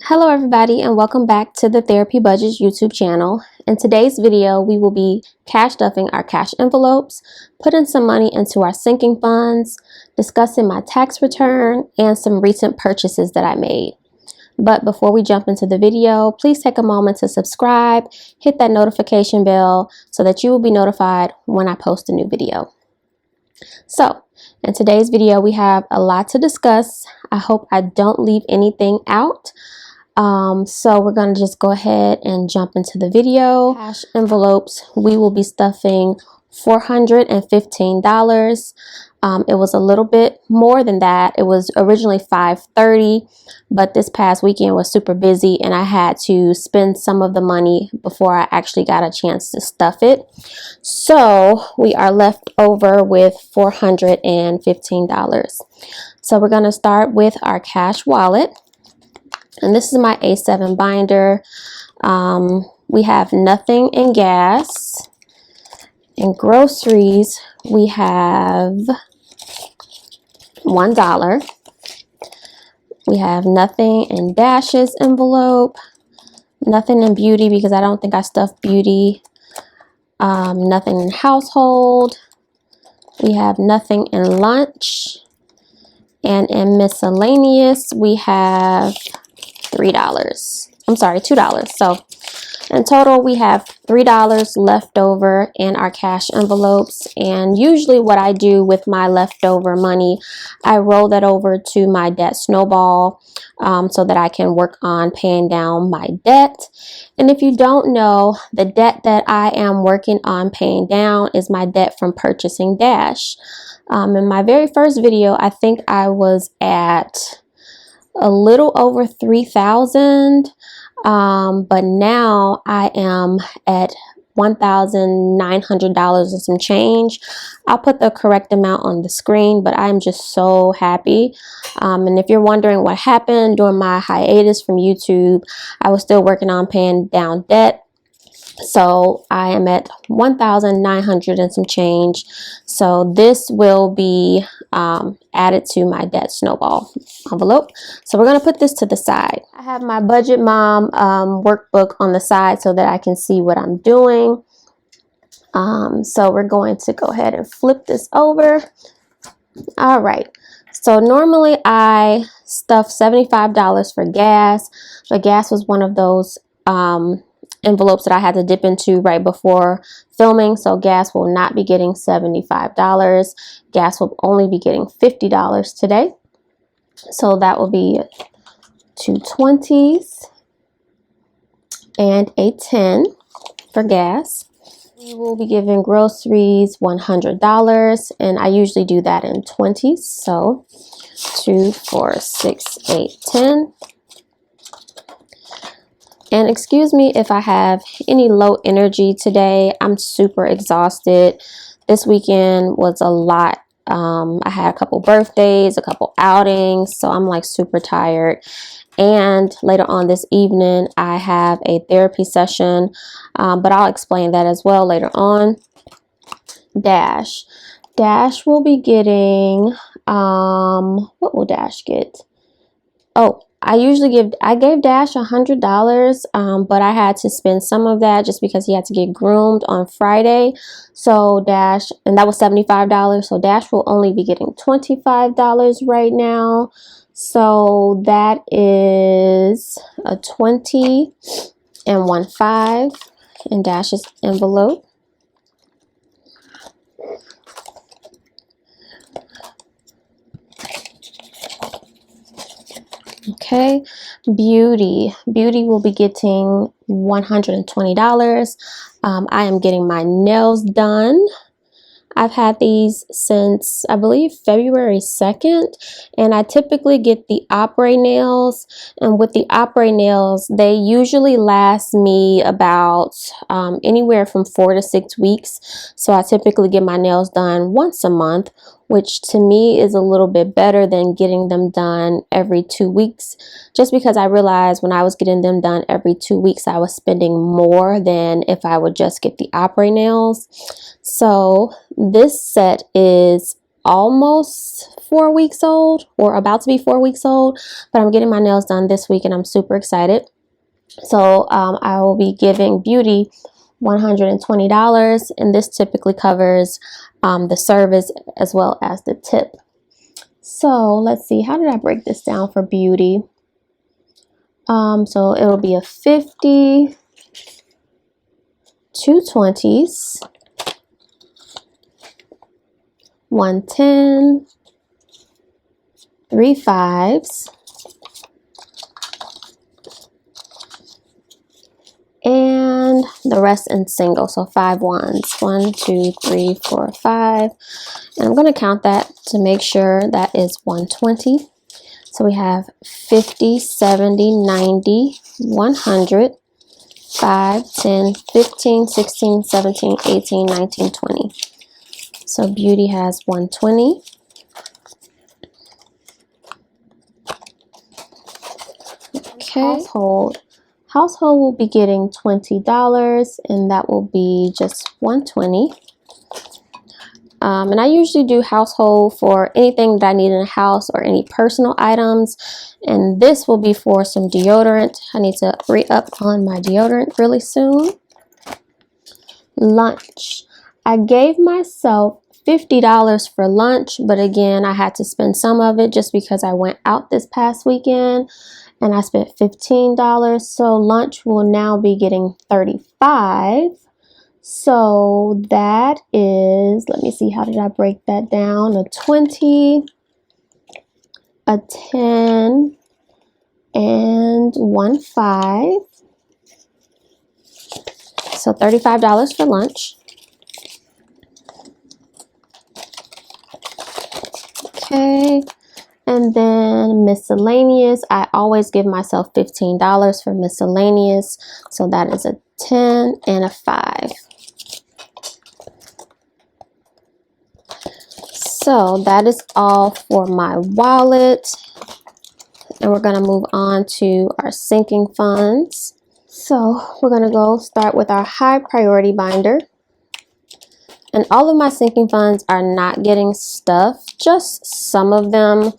Hello everybody and welcome back to the Therapy Budgets YouTube channel. In today's video, we will be cash stuffing our cash envelopes, putting some money into our sinking funds, discussing my tax return, and some recent purchases that I made. But before we jump into the video, please take a moment to subscribe, hit that notification bell so that you will be notified when I post a new video. So, in today's video, we have a lot to discuss. I hope I don't leave anything out. So we're going to just go ahead and jump into the video. Cash envelopes, we will be stuffing $415. It was a little bit more than that. It was originally $530, but this past weekend was super busy and I had to spend some of the money before I actually got a chance to stuff it. So we are left over with $415. So we're going to start with our cash wallet. And this is my A7 binder. We have nothing in gas. In groceries, we have $1. We have nothing in Dash's envelope. Nothing in beauty because I don't think I stuffed beauty. Nothing in household. We have nothing in lunch. And in miscellaneous, we have $2. So in total, we have $3 left over in our cash envelopes. And usually what I do with my leftover money, I roll that over to my debt snowball so that I can work on paying down my debt. And if you don't know, the debt that I am working on paying down is my debt from purchasing Dash. In my very first video, I think I was at a little over 3,000, but now I am at $1,900 and some change. I'll put the correct amount on the screen, but I'm just so happy. And if you're wondering what happened during my hiatus from YouTube, I was still working on paying down debt. So I am at 1,900 and some change. So this will be added to my debt snowball envelope. So we're going to put this to the side. I have my Budget Mom workbook on the side so that I can see what I'm doing. So we're going to go ahead and flip this over. All right. So normally I stuff $75 for gas, but gas was one of those envelopes that I had to dip into right before filming, so gas will not be getting $75. Gas will only be getting $50 today. So that will be 2 20s and a 10 for gas. We will be giving groceries $100, and I usually do that in 20s. So 2 4 6 8 10. And excuse me if I have any low energy today. I'm super exhausted. This weekend was a lot. I had a couple birthdays, a couple outings, so I'm like super tired. And later on this evening, I have a therapy session, but I'll explain that as well later on. Dash will be getting, what will Dash get? Oh, I gave Dash $100, but I had to spend some of that just because he had to get groomed on Friday. So Dash, and that was $75. So Dash will only be getting $25 right now. So that is a 20 and 1 5 in Dash's envelope. Okay, Beauty will be getting $120. I am getting my nails done. I've had these since, I believe, February 2nd, and I typically get the ombre nails, and with the ombre nails, they usually last me about anywhere from 4 to 6 weeks, so I typically get my nails done once a month, which to me is a little bit better than getting them done every 2 weeks, just because I realized when I was getting them done every 2 weeks, I was spending more than if I would just get the ombre nails. So this set is almost 4 weeks old, or about to be 4 weeks old, but I'm getting my nails done this week and I'm super excited. So I will be giving Beauty $120, and this typically covers the service as well as the tip. So let's see, how did I break this down for Beauty? So it'll be a 50, 2 20s, 110, 3 5s, and the rest in single, so 5 1s. 1 2 3 4 5, and I'm going to count that to make sure that is 120. So we have 50, 70, 90, 100, 5, 10, 15, 16, 17, 18, 19, 20. So Beauty has 120. Okay. Household will be getting $20, and that will be just 120. And I usually do household for anything that I need in the house or any personal items. And this will be for some deodorant. I need to re-up on my deodorant really soon. Lunch. I gave myself $50 for lunch, but again, I had to spend some of it just because I went out this past weekend and I spent $15. So lunch will now be getting $35. So that is, let me see, how did I break that down? A 20, a 10, and 1 5. So $35 for lunch. Okay, and then miscellaneous. I always give myself $15 for miscellaneous. So that is a 10 and a 5. So that is all for my wallet, and we're going to move on to our sinking funds. So we're going to go start with our high priority binder, and all of my sinking funds are not getting stuffed, just some of them,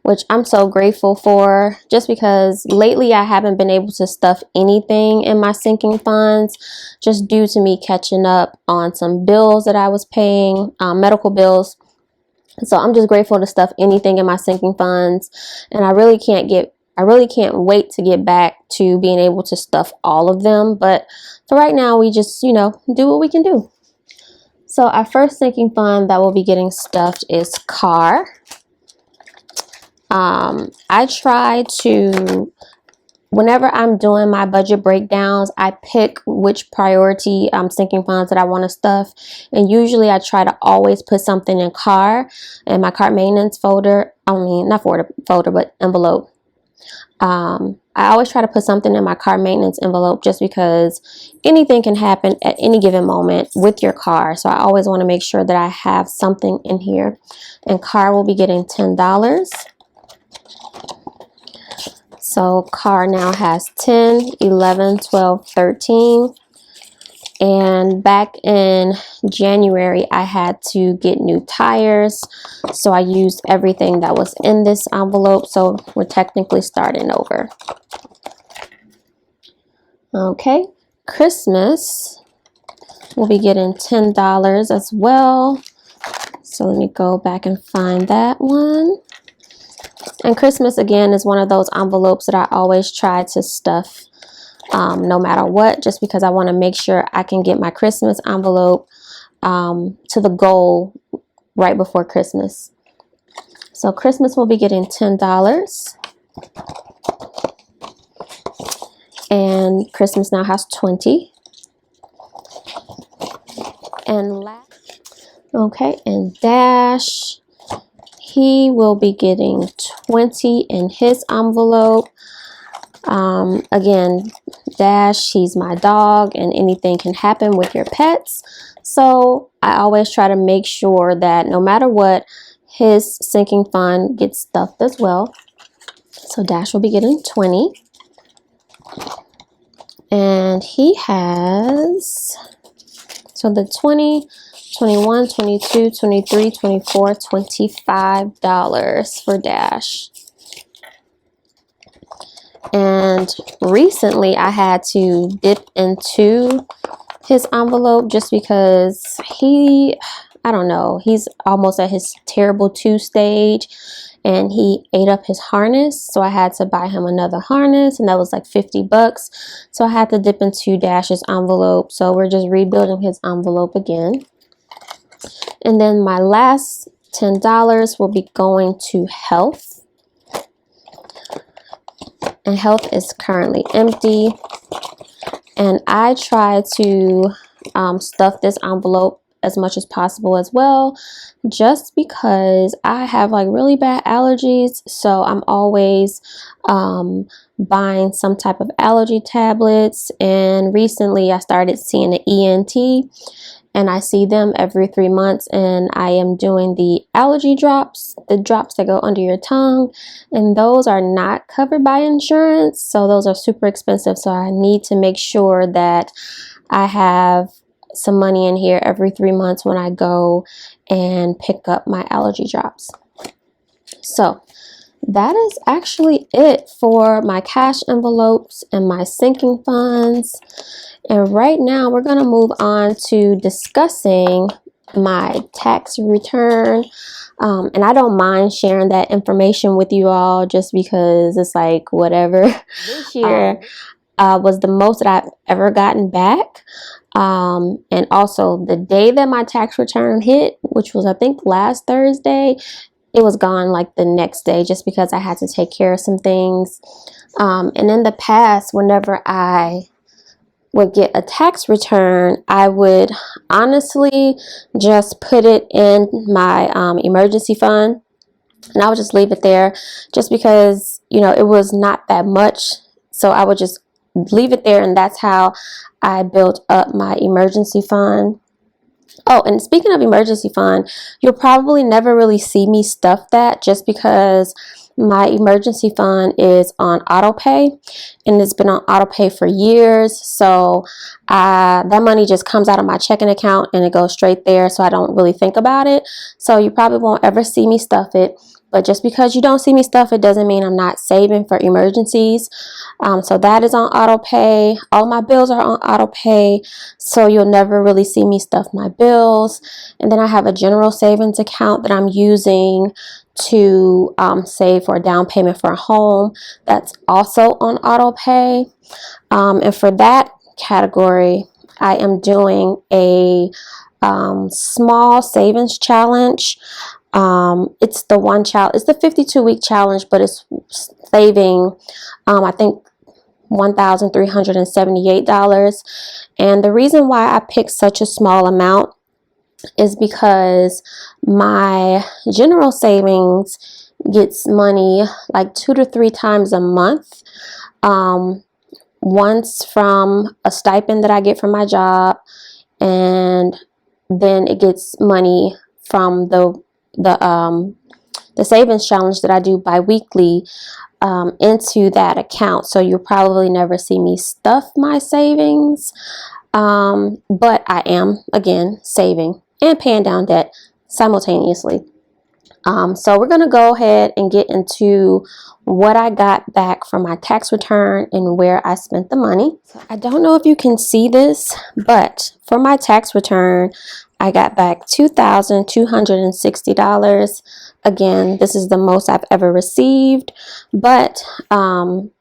which I'm so grateful for, just because lately I haven't been able to stuff anything in my sinking funds just due to me catching up on some bills that I was paying, medical bills. So I'm just grateful to stuff anything in my sinking funds, and I really can't wait to get back to being able to stuff all of them. But for right now, we just, do what we can do. So our first sinking fund that will be getting stuffed is car. I try to, whenever I'm doing my budget breakdowns, I pick which priority sinking funds that I want to stuff, and usually I try to always put something in car, in my car maintenance folder. Not folder, but envelope. I always try to put something in my car maintenance envelope just because anything can happen at any given moment with your car. So I always want to make sure that I have something in here. And car will be getting $10. So car now has 10, 11, 12, 13. And back in January, I had to get new tires. So I used everything that was in this envelope. So we're technically starting over. Okay, Christmas will be getting $10 as well. So let me go back and find that one. And Christmas, again, is one of those envelopes that I always try to stuff no matter what, just because I want to make sure I can get my Christmas envelope to the goal right before Christmas. So Christmas will be getting $10. And Christmas now has 20. And and Dash, he will be getting 20 in his envelope. Again, Dash, he's my dog, and anything can happen with your pets. So I always try to make sure that no matter what, his sinking fund gets stuffed as well. So Dash will be getting 20. And he has, so the 20, $21, $22, $23, $24, $25 for Dash. And recently I had to dip into his envelope just because I don't know, he's almost at his terrible 2 stage and he ate up his harness. So I had to buy him another harness, and that was like $50. So I had to dip into Dash's envelope. So we're just rebuilding his envelope again. And then my last $10 will be going to health. And health is currently empty. And I try to stuff this envelope as much as possible as well, just because I have like really bad allergies. So I'm always buying some type of allergy tablets. And recently I started seeing an ENT, and I see them every 3 months, and I am doing the allergy drops, the drops that go under your tongue, and those are not covered by insurance, so those are super expensive. So I need to make sure that I have some money in here every 3 months when I go and pick up my allergy drops. So that is actually it for my cash envelopes and my sinking funds. And right now we're going to move on to discussing my tax return. And I don't mind sharing that information with you all just because it's like whatever. This year was the most that I've ever gotten back. And also the day that my tax return hit, which was I think last Thursday, it was gone like the next day just because I had to take care of some things. And in the past, whenever I would get a tax return, I would honestly just put it in my emergency fund, and I would just leave it there just because, you know, it was not that much. So I would just leave it there, and that's how I built up my emergency fund. Oh, and speaking of emergency fund, you'll probably never really see me stuff that just because my emergency fund is on auto pay, and it's been on auto pay for years. So that money just comes out of my checking account and it goes straight there. So I don't really think about it. So you probably won't ever see me stuff it. But just because you don't see me stuff it doesn't mean I'm not saving for emergencies. So that is on auto pay. All my bills are on auto pay. So you'll never really see me stuff my bills. And then I have a general savings account that I'm using to save for a down payment for a home. That's also on auto pay. And for that category, I am doing a small savings challenge. It's the it's the 52-week challenge, but it's saving I think $1,378. And the reason why I picked such a small amount is because my general savings gets money like 2 to 3 times a month. Once from a stipend that I get from my job, and then it gets money from the savings challenge that I do bi-weekly into that account. So you'll probably never see me stuff my savings, but I am, again, saving and paying down debt simultaneously. So we're going to go ahead and get into what I got back from my tax return and where I spent the money. I don't know if you can see this, but for my tax return, I got back $2,260. Again, this is the most I've ever received, but again,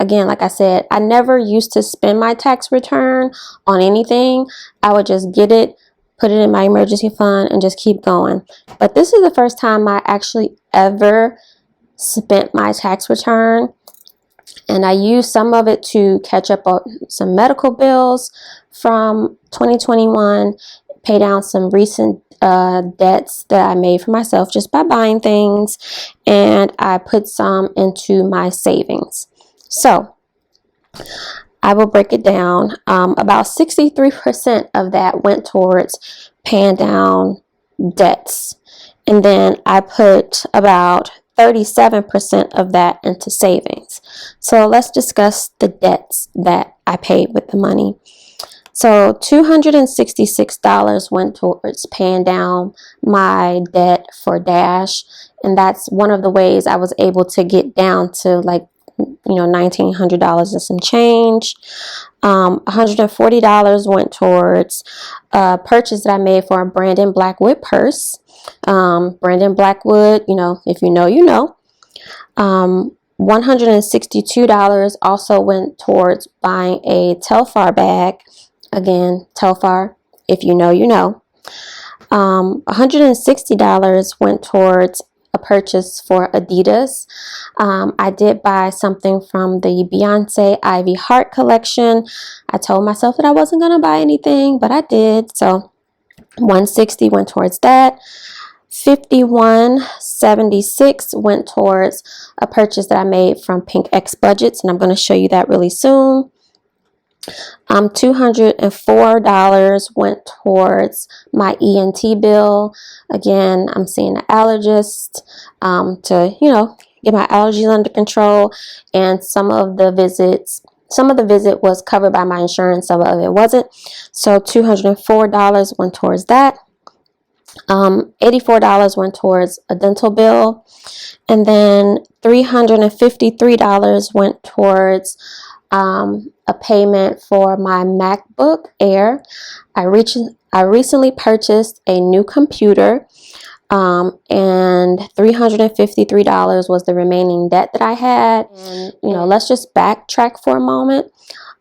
like I said, I never used to spend my tax return on anything. I would just get it, put it in my emergency fund, and just keep going. But this is the first time I actually ever spent my tax return, and I used some of it to catch up on some medical bills from 2021, pay down some recent debts that I made for myself just by buying things, and I put some into my savings. So I will break it down. About 63% of that went towards paying down debts, and then I put about 37% of that into savings. So let's discuss the debts that I paid with the money. So $266 went towards paying down my debt for Dash, and that's one of the ways I was able to get down to like, $1,900 and some change. $140 went towards a purchase that I made for a Brandon Blackwood purse. Brandon Blackwood, if you know, you know. $162 also went towards buying a Telfar bag. Again, Telfar, if you know, you know. $160 went towards a purchase for Adidas. I did buy something from the Beyonce Ivy Heart collection. I told myself that I wasn't going to buy anything, but I did. So $160 went towards that. $51.76 went towards a purchase that I made from Pink X Budgets, and I'm going to show you that really soon. $204 went towards my ENT bill. Again, I'm seeing an allergist to, get my allergies under control, and some of the visit was covered by my insurance, some of it wasn't. So $204 went towards that. $84 went towards a dental bill, and then $353 went towards a payment for my MacBook Air. I recently purchased a new computer, and $353 was the remaining debt that I had. And let's just backtrack for a moment.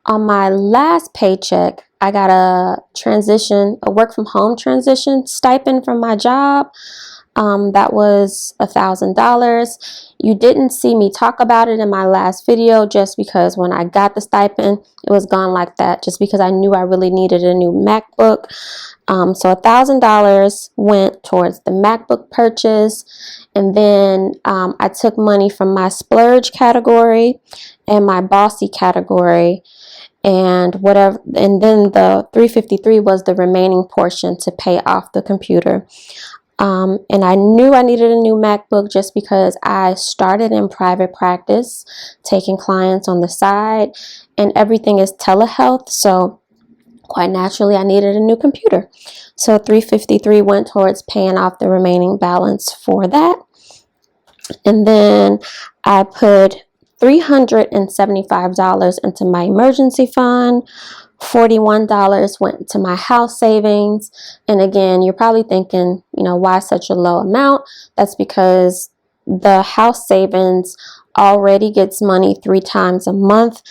On my last paycheck, I got a work from home transition stipend from my job. That was $1,000. You didn't see me talk about it in my last video just because when I got the stipend, it was gone like that, just because I knew I really needed a new MacBook. So $1,000 went towards the MacBook purchase, and then I took money from my splurge category and my bossy category, and then the $353 was the remaining portion to pay off the computer. And I knew I needed a new MacBook just because I started in private practice, taking clients on the side, and everything is telehealth. So quite naturally, I needed a new computer. So $353 went towards paying off the remaining balance for that. And then I put $375 into my emergency fund. $41 went to my house savings. And again, you're probably thinking, why such a low amount? That's because the house savings already gets money 3 times a month,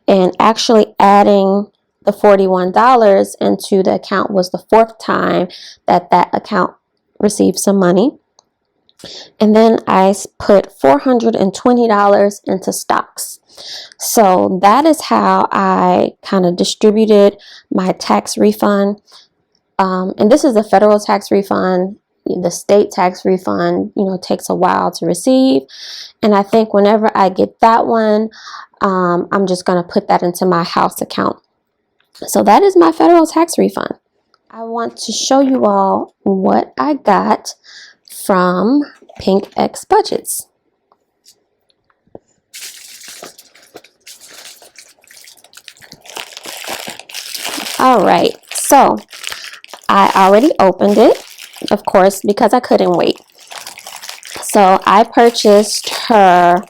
and actually adding the $41 into the account was the 4th time that account received some money. And then I put $420 into stocks. So that is how I kind of distributed my tax refund. And this is a federal tax refund. The state tax refund, takes a while to receive. And I think whenever I get that one, I'm just going to put that into my house account. So that is my federal tax refund. I want to show you all what I got from Pink X Budgets. All right, so I already opened it, of course, because I couldn't wait. So I purchased her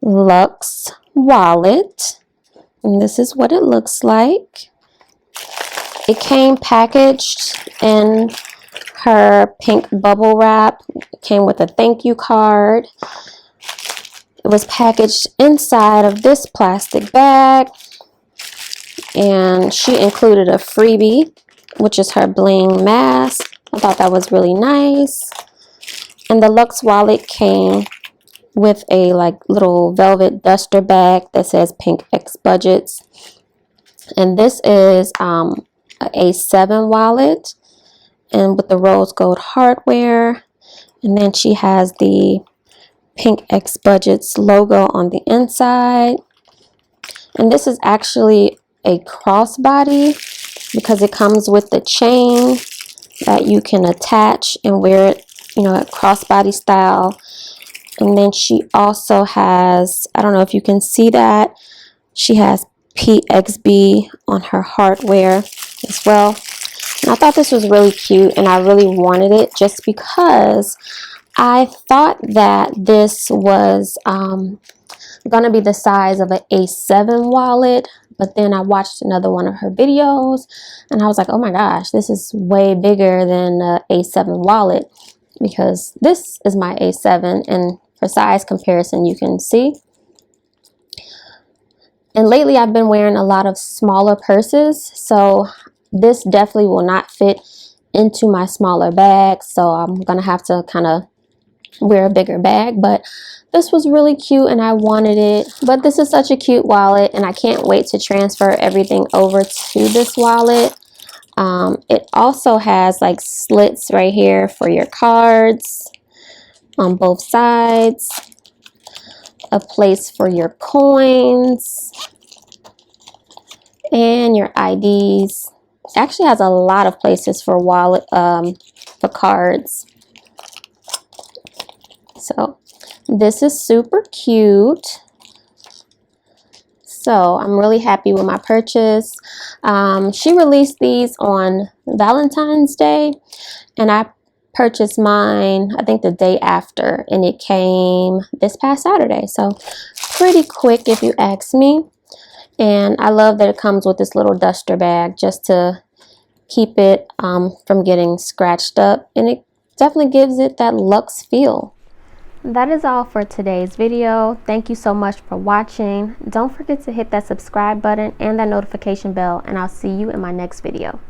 Luxe wallet, and this is what it looks like. It came packaged in her pink bubble wrap. It came with a thank you card. It was packaged inside of this plastic bag, and she included a freebie, which is her bling mask. I thought that was really nice. And the Luxe wallet came with a little velvet duster bag that says Pink X Budgets. And this is a A7 wallet, and with the rose gold hardware. And then she has the Pink X Budgets logo on the inside. And this is actually a crossbody because it comes with the chain that you can attach and wear it, crossbody style. And then she also has, I don't know if you can see that, she has PXB on her hardware. as well. And I thought this was really cute, and I really wanted it just because I thought that this was gonna be the size of an A7 wallet, but then I watched another one of her videos and I was like, oh my gosh, this is way bigger than the A7 wallet, because this is my A7, and for size comparison you can see. And lately I've been wearing a lot of smaller purses, so this definitely will not fit into my smaller bag, so I'm gonna have to kind of wear a bigger bag. But this was really cute and I wanted it. But this is such a cute wallet, and I can't wait to transfer everything over to this wallet. It also has like slits right here for your cards on both sides, a place for your coins and your IDs. It actually has a lot of places for wallet, for cards. So this is super cute. So I'm really happy with my purchase. She released these on Valentine's Day, and I purchased mine I think the day after, and it came this past Saturday. So pretty quick if you ask me. And I love that it comes with this little duster bag just to keep it from getting scratched up, and it definitely gives it that luxe feel. That is all for today's video. Thank you so much for watching. Don't forget to hit that subscribe button and that notification bell, and I'll see you in my next video.